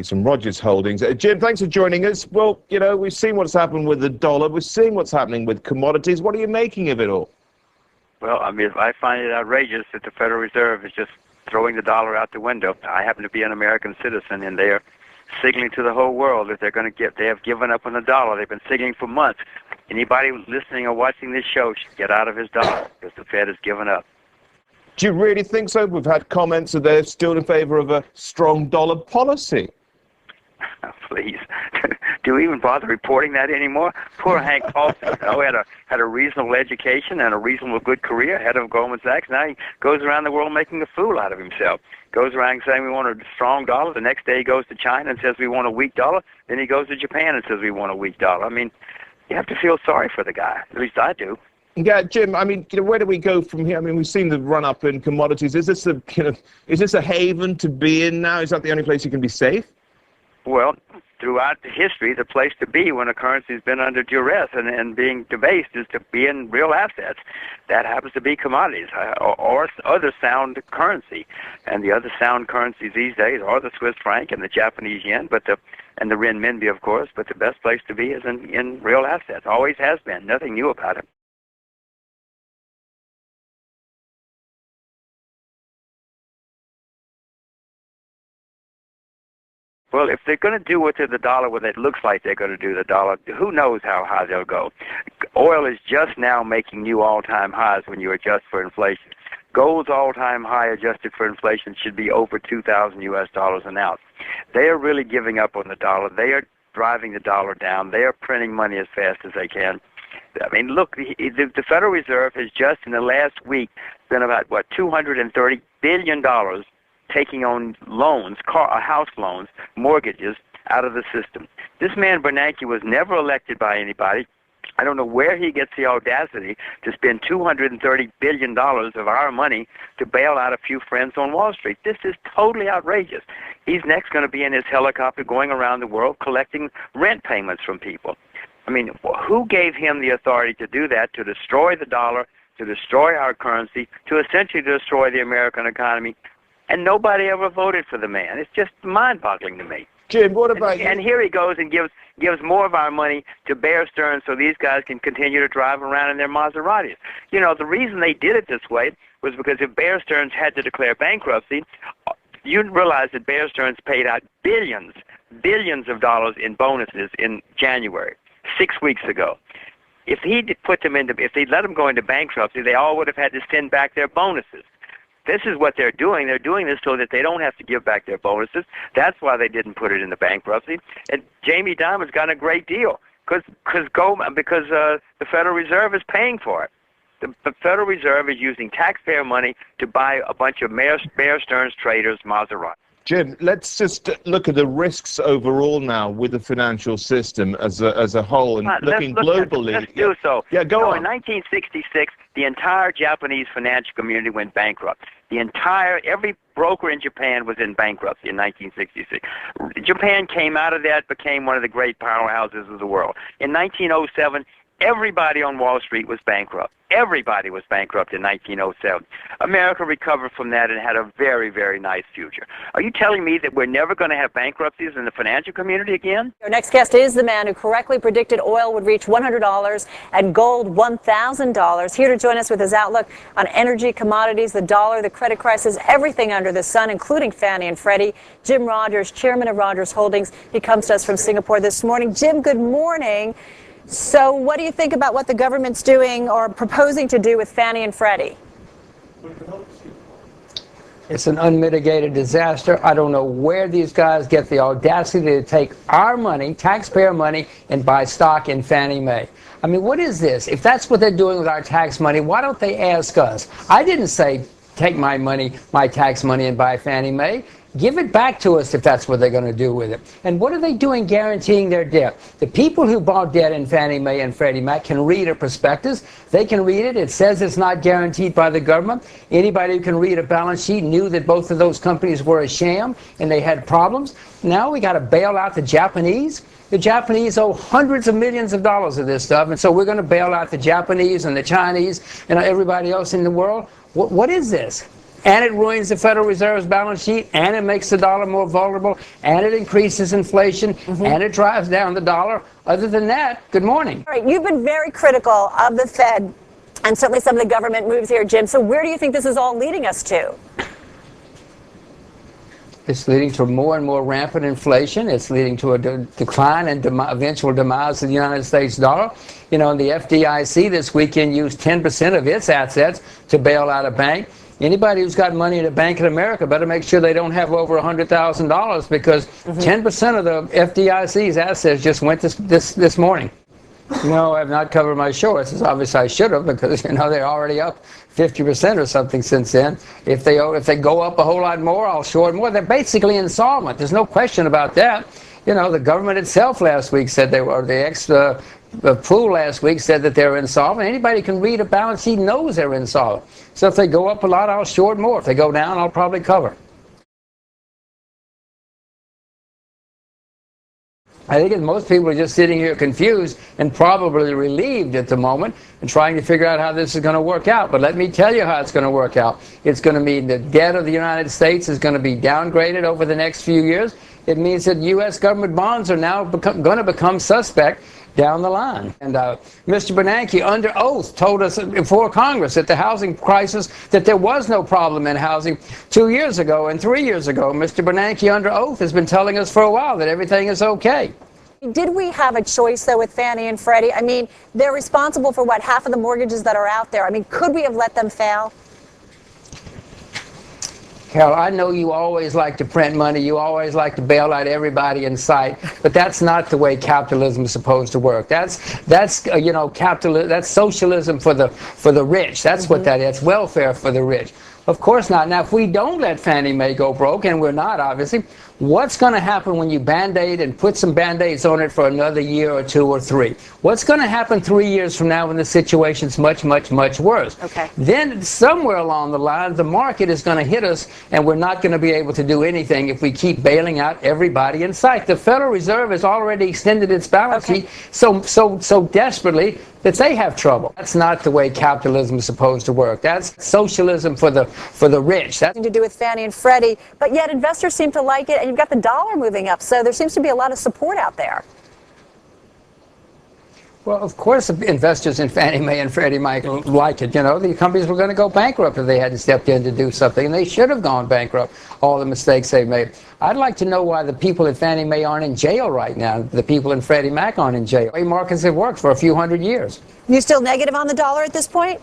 Some Rogers Holdings. Jim, thanks for joining us. Well, you know, we've seen what's happened with the dollar. We're seeing what's happening with commodities. What are you making of it all? Well, I mean, I find it outrageous that the Federal Reserve is just throwing the dollar out the window. I happen to be an American citizen, and they're signaling to the whole world that they have given up on the dollar. They've been signaling for months. Anybody listening or watching this show should get out of his dollar because the Fed has given up. Do you really think so? We've had comments that they're still in favor of a strong dollar policy. Please. Do we even bother reporting that anymore? Poor Hank Paulson, had a reasonable education and a reasonable good career, head of Goldman Sachs. Now he goes around the world making a fool out of himself. Goes around saying we want a strong dollar. The next day he goes to China and says we want a weak dollar. Then he goes to Japan and says we want a weak dollar. I mean, you have to feel sorry for the guy. At least I do. Yeah, Jim, I mean, where do we go from here? I mean, we've seen the run-up in commodities. Is this a haven to be in now? Is that the only place you can be safe? Well, throughout history, the place to be when a currency's been under duress and being debased is to be in real assets. That happens to be commodities or other sound currency. And the other sound currencies these days are the Swiss franc and the Japanese yen, and the renminbi, of course. But the best place to be is in real assets. Always has been. Nothing new about it. Well, if they're going to do what to the dollar, what it looks like they're going to do to the dollar, who knows how high they'll go. Oil is just now making new all-time highs when you adjust for inflation. Gold's all-time high adjusted for inflation should be over $2,000 an ounce. They are really giving up on the dollar. They are driving the dollar down. They are printing money as fast as they can. I mean, look, the Federal Reserve has just in the last week spent about, $230 billion taking on loans, house loans, mortgages out of the system. This man Bernanke was never elected by anybody. I don't know where he gets the audacity to spend $230 billion of our money to bail out a few friends on Wall Street. This is totally outrageous. He's next going to be in his helicopter going around the world collecting rent payments from people. I mean, who gave him the authority to do that, to destroy the dollar, to destroy our currency, to essentially destroy the American economy? And nobody ever voted for the man. It's just mind-boggling to me. Jim, what about you? And here he goes and gives more of our money to Bear Stearns so these guys can continue to drive around in their Maseratis. You know, the reason they did it this way was because if Bear Stearns had to declare bankruptcy, you realize that Bear Stearns paid out billions of dollars in bonuses in January, 6 weeks ago. If he'd if they'd let them go into bankruptcy, they all would have had to send back their bonuses. This is what they're doing. They're doing this so that they don't have to give back their bonuses. That's why they didn't put it into bankruptcy. And Jamie Dimon's got a great deal because the Federal Reserve is paying for it. The Federal Reserve is using taxpayer money to buy a bunch of Bear Stearns traders Maserati. Jim, let's just look at the risks overall now with the financial system as a whole and looking globally. Let's do so. Yeah, go on. In 1966, the entire Japanese financial community went bankrupt. Every broker in Japan was in bankruptcy in 1966. Japan came out of that, became one of the great powerhouses of the world. In 1907, everybody on Wall Street was bankrupt. Everybody was bankrupt in 1907. America recovered from that and had a very, very nice future. Are you telling me that we're never going to have bankruptcies in the financial community again? Our next guest is the man who correctly predicted oil would reach $100 and gold $1,000. Here to join us with his outlook on energy, commodities, the dollar, the credit crisis, everything under the sun, including Fannie and Freddie. Jim Rogers, chairman of Rogers Holdings. He comes to us from Singapore this morning. Jim, good morning. So what do you think about what the government's doing or proposing to do with Fannie and Freddie? It's an unmitigated disaster. I don't know where these guys get the audacity to take our money, taxpayer money, and buy stock in Fannie Mae. I mean, what is this? If that's what they're doing with our tax money, why don't they ask us? I didn't say take my money, my tax money, and buy Fannie Mae. Give it back to us if that's what they're going to do with it. And what are they doing guaranteeing their debt? The people who bought debt in Fannie Mae and Freddie Mac can read a prospectus. They can read it. It says it's not guaranteed by the government. Anybody who can read a balance sheet knew that both of those companies were a sham and they had problems. Now we got to bail out the Japanese. The Japanese owe hundreds of millions of dollars of this stuff, and so we're going to bail out the Japanese and the Chinese and everybody else in the world. What is this? and it ruins the Federal Reserve's balance sheet, and it makes the dollar more vulnerable, and it increases inflation, and it drives down the dollar. Other than that, good morning. All right, you've been very critical of the Fed and certainly some of the government moves here, Jim. So where do you think this is all leading us to? It's leading to more and more rampant inflation. It's leading to a decline and eventual demise of the United States dollar. You know, the FDIC this weekend used 10% of its assets to bail out a bank. Anybody who's got money in a bank in America better make sure they don't have over $100,000, because 10% of the FDIC's assets just went this morning. No, I've not covered my shorts. As obviously I should have, because you know they're already up 50% or something since then. If they go up a whole lot more, I'll short more. They're basically insolvent. There's no question about that. You know, the government itself last week said they were. The pool last week said that they're insolvent. Anybody can read a balance sheet knows they're insolvent. So if they go up a lot, I'll short more. If they go down, I'll probably cover. I think most people are just sitting here confused and probably relieved at the moment and trying to figure out how this is going to work out. But let me tell you how it's going to work out. It's going to mean the debt of the United States is going to be downgraded over the next few years. It means that U.S. government bonds are now going to become suspect down the line. And Mr. Bernanke, under oath, told us before Congress at the housing crisis that there was no problem in housing 2 years ago and 3 years ago. Mr. Bernanke, under oath, has been telling us for a while that everything is okay. Did we have a choice, though, with Fannie and Freddie? I mean, they're responsible for, what, half of the mortgages that are out there. I mean, could we have let them fail? Carol, I know you always like to print money. You always like to bail out everybody in sight, but that's not the way capitalism is supposed to work. That's That's socialism for the rich. That's what that is. Welfare for the rich. Of course not. Now, if we don't let Fannie Mae go broke, and we're not, obviously, what's going to happen when you Band-Aid and put some Band-Aids on it for another year or 2 or 3? What's going to happen 3 years from now when the situation's much, much, much worse? Okay. Then somewhere along the line, the market is going to hit us, and we're not going to be able to do anything if we keep bailing out everybody in sight. The Federal Reserve has already extended its balance sheet so desperately that they have trouble. That's not the way capitalism is supposed to work. That's socialism for the rich. That's to do with Fannie and Freddie, but yet investors seem to like it, and you've got the dollar moving up, so there seems to be a lot of support out there. Well, of course, investors in Fannie Mae and Freddie Mac like it. You know, the companies were going to go bankrupt if they hadn't stepped in to do something, and they should have gone bankrupt, all the mistakes they made. I'd like to know why the people at Fannie Mae aren't in jail right now. The people in Freddie Mac aren't in jail. The way markets have worked for a few hundred years. You still negative on the dollar at this point?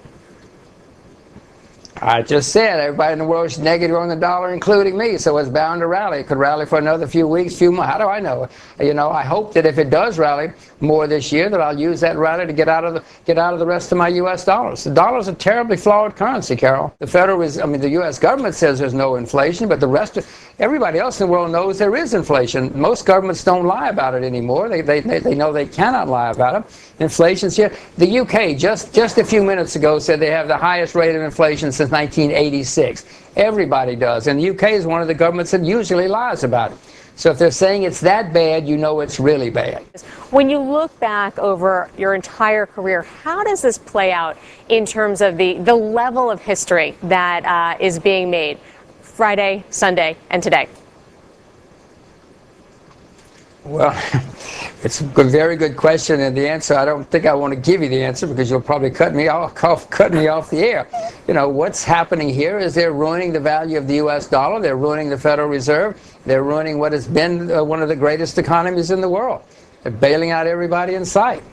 I just said everybody in the world is negative on the dollar, including me, so it's bound to rally. It could rally for another few weeks, few months. How do I know? You know, I hope that if it does rally more this year, that I'll use that rally to get out of the rest of my U.S. dollars. The dollar's a terribly flawed currency, Carol. The U.S. government says there's no inflation, but the rest of everybody else in the world knows there is inflation. Most governments don't lie about it anymore. They know they cannot lie about it. Inflation's here. The U.K. just a few minutes ago said they have the highest rate of inflation since 1986. Everybody does. And the UK is one of the governments that usually lies about it. So if they're saying it's that bad, you know it's really bad. When you look back over your entire career, how does this play out in terms of the level of history that is being made Friday, Sunday, and today? Well, it's a very good question, and the answer, I don't think I want to give you the answer because you'll probably cut me off the air. You know, what's happening here is they're ruining the value of the U.S. dollar. They're ruining the Federal Reserve. They're ruining what has been one of the greatest economies in the world. They're bailing out everybody in sight.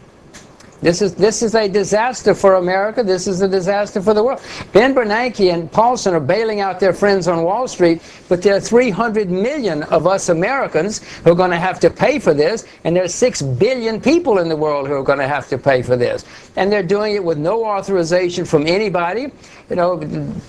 This is a disaster for America. This is a disaster for the world. Ben Bernanke and Paulson are bailing out their friends on Wall Street, but there are 300 million of us Americans who are going to have to pay for this, and there are 6 billion people in the world who are going to have to pay for this. And they're doing it with no authorization from anybody. You know,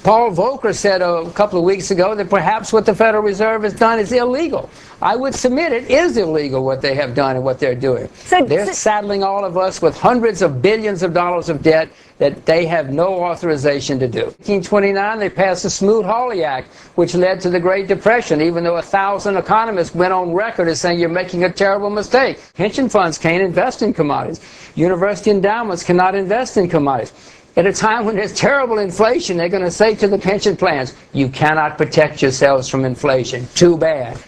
Paul Volcker said a couple of weeks ago that perhaps what the Federal Reserve has done is illegal. I would submit it is illegal what they have done and what they're doing. They're saddling all of us with hundreds of billions of dollars of debt that they have no authorization to do. In 1929, they passed the Smoot-Hawley Act, which led to the Great Depression, even though 1,000 economists went on record as saying you're making a terrible mistake. Pension funds can't invest in commodities. University endowments cannot invest in commodities. At a time when there's terrible inflation, they're going to say to the pension plans, you cannot protect yourselves from inflation. Too bad.